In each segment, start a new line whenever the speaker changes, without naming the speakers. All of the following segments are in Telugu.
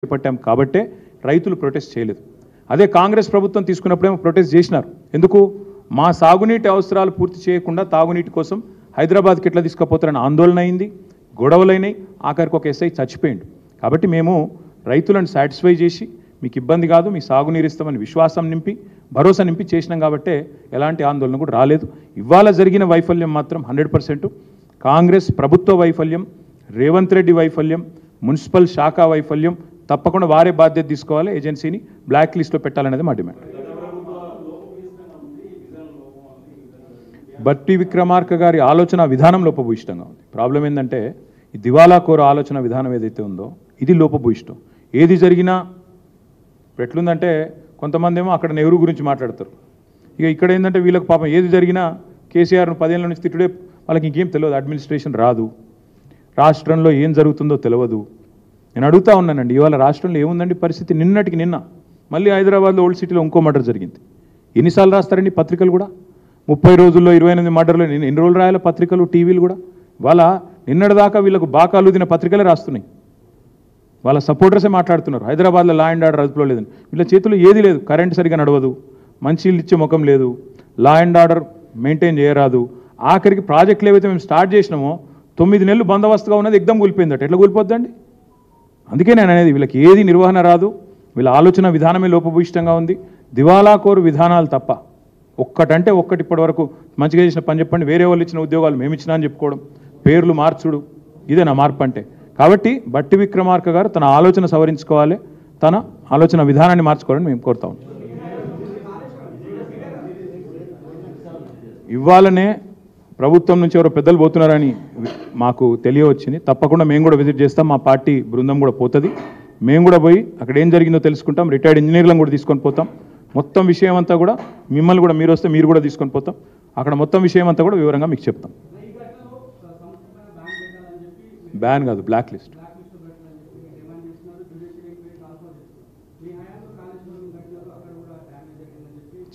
చేపట్టాం కాబట్టే రైతులు ప్రొటెస్ట్ చేయలేదు. అదే కాంగ్రెస్ ప్రభుత్వం తీసుకున్నప్పుడేమో ప్రొటెస్ట్ చేసినారు. ఎందుకు? మా సాగునీటి అవసరాలు పూర్తి చేయకుండా తాగునీటి కోసం హైదరాబాద్కి ఎట్లా తీసుకుపోతారని ఆందోళన అయింది, గొడవలైనాయి, ఆఖరికి ఒక ఎస్ఐ చచ్చిపోయిండు. కాబట్టి మేము రైతులను సాటిస్ఫై చేసి మీకు ఇబ్బంది కాదు, మీ సాగునీరు ఇస్తామని విశ్వాసం నింపి భరోసా నింపి చేసినాం కాబట్టే ఎలాంటి ఆందోళన కూడా రాలేదు. ఇవాళ జరిగిన వైఫల్యం మాత్రం 100% కాంగ్రెస్ ప్రభుత్వ వైఫల్యం, రేవంత్ రెడ్డి వైఫల్యం, మున్సిపల్ శాఖ వైఫల్యం. తప్పకుండా వారే బాధ్యత తీసుకోవాలి, ఏజెన్సీని బ్లాక్ లిస్ట్లో పెట్టాలనేది మా డిమాండ్. బట్టి విక్రమార్క గారి ఆలోచన విధానం లోపభూయిష్టంగా ఉంది. ప్రాబ్లం ఏంటంటే ఈ దివాలా కోర ఆలోచన విధానం ఏదైతే ఉందో ఇది లోపభూయిష్టం. ఏది జరిగినా ఎట్లుందంటే కొంతమంది ఏమో అక్కడ నెహ్రూ గురించి మాట్లాడతారు. ఇక ఇక్కడ ఏంటంటే వీళ్ళకి పాపం ఏది జరిగినా కేసీఆర్ను 10 ఏళ్ళ నుంచి తిట్టుడే, వాళ్ళకి ఇంకేం తెలియదు, అడ్మినిస్ట్రేషన్ రాదు, రాష్ట్రంలో ఏం జరుగుతుందో తెలియదు. నేను అడుగుతా ఉన్నానండి, ఇవాళ రాష్ట్రంలో ఏముందండి పరిస్థితి? నిన్నటికి నిన్న మళ్ళీ హైదరాబాద్లో ఓల్డ్ సిటీలో ఇంకో మర్డర్ జరిగింది. ఎన్నిసార్లు రాస్తారండి పత్రికలు కూడా? 30 రోజుల్లో 28 మర్డర్లు. ఎన్ని రోజులు రాయాలి పత్రికలు, టీవీలు కూడా? వాళ్ళ నిన్నటిదాకా వీళ్ళకు బాకాలు తిన పత్రికలే రాస్తున్నాయి, వాళ్ళ సపోర్టర్సే మాట్లాడుతున్నారు హైదరాబాద్లో లా అండ్ ఆర్డర్ అదుపులో లేదని. వీళ్ళ చేతుల్లో ఏది లేదు, కరెంట్ సరిగా నడవదు, మంచినీళ్ళు ఇచ్చే ముఖం లేదు, లా అండ్ ఆర్డర్ మెయింటైన్ చేయరాదు. ఆఖరికి ప్రాజెక్టులు ఏవైతే మేము స్టార్ట్ చేసినామో 9 నెలలు బందోబస్తుగా ఉన్నది ఎగ్దం కూలిపోయిందట. ఎట్లా కూలిపోద్దండి? అందుకే నేను అనేది వీళ్ళకి ఏది నిర్వహణ రాదు, వీళ్ళ ఆలోచన విధానమే లోపభూయిష్టంగా ఉంది. దివాలా కోరు విధానాలు తప్ప ఒక్కటంటే ఒక్కటి ఇప్పటి వరకు మంచిగా చేసిన పని చెప్పండి. వేరే వాళ్ళు ఇచ్చిన ఉద్యోగాలు మేము ఇచ్చినా అని చెప్పుకోవడం, పేర్లు మార్చుడు, ఇదే నా మార్పు అంటే. కాబట్టి బట్టి విక్రమార్క గారు తన ఆలోచన సవరించుకోవాలి, తన ఆలోచన విధానాన్ని మార్చుకోవాలని మేము కోరుతా ఉన్నాం. ఇవ్వాలనే ప్రభుత్వం నుంచి ఎవరో పెద్దలు పోతున్నారని మాకు తెలియవచ్చింది. తప్పకుండా మేము కూడా విజిట్ చేస్తాం, మా పార్టీ బృందం కూడా పోతుంది. మేము కూడా పోయి అక్కడ ఏం జరిగిందో తెలుసుకుంటాం, రిటైర్డ్ ఇంజనీర్లను కూడా తీసుకొని పోతాం. మొత్తం విషయం అంతా కూడా మిమ్మల్ని కూడా, మీరు వస్తే మీరు కూడా తీసుకొని పోతాం. అక్కడ మొత్తం విషయం అంతా కూడా వివరంగా మీకు చెప్తాం. బ్యాన్ కాదు, బ్లాక్ లిస్ట్.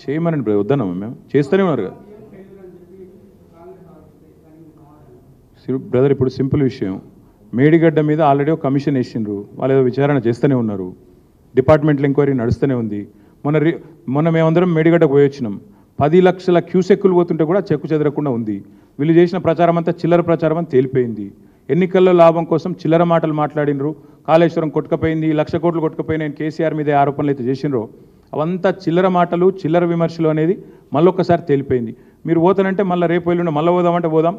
చేయమనండి, వద్దన్నాము మేము, చేస్తూనే ఉన్నారు కదా బ్రదర్. ఇప్పుడు సింపుల్ విషయం, మేడిగడ్డ మీద ఆల్రెడీ ఒక కమిషన్ వేసిండ్రు, వాళ్ళు ఏదో విచారణ చేస్తూనే ఉన్నారు, డిపార్ట్మెంటల్ ఎంక్వైరీ నడుస్తూనే ఉంది. మొన్న మేమందరం మేడిగడ్డకు పోయి వచ్చినాం. 10 లక్షల క్యూసెక్కులు పోతుంటే కూడా చెక్కు చెదరకుండా ఉంది. వీళ్ళు చేసిన ప్రచారం అంతా చిల్లర ప్రచారం అని తేలిపోయింది. ఎన్నికల్లో లాభం కోసం చిల్లర మాటలు మాట్లాడినరు. కాళేశ్వరం కొట్టుకపోయింది, 1,00,000 కోట్లు కొట్టుకపోయినాయి, కేసీఆర్ మీద ఆరోపణలు అయితే చేసినరో అవంతా చిల్లర మాటలు, చిల్లర విమర్శలు అనేది మళ్ళొక్కసారి తేలిపోయింది. మీరు పోతానంటే మళ్ళీ రేపు వెళ్ళిన మళ్ళీ పోదామంటే పోదాం.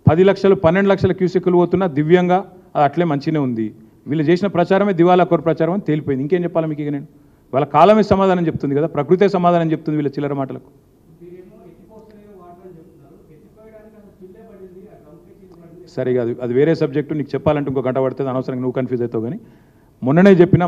10 లక్షలు 12 లక్షల క్యూసెక్కులు పోతున్నా దివ్యంగా అది అట్లే మంచిగానే ఉంది. వీళ్ళు చేసిన ప్రచారమే దివాలా కోరు ప్రచారం అని తేలిపోయింది. ఇంకేం చెప్పాలి మీకు? ఇక నేను వాళ్ళ కాలమే సమాధానం చెప్తుంది కదా, ప్రకృతే సమాధానం చెప్తుంది వీళ్ళ చిల్లర మాటలకు. సరే, అది వేరే సబ్జెక్టు, నీకు చెప్పాలంటే ఇంకో గంట పడుతుంది, అనవసరంగా నువ్వు కన్ఫ్యూజ్ అవుతావు. కానీ మొన్ననే చెప్పినా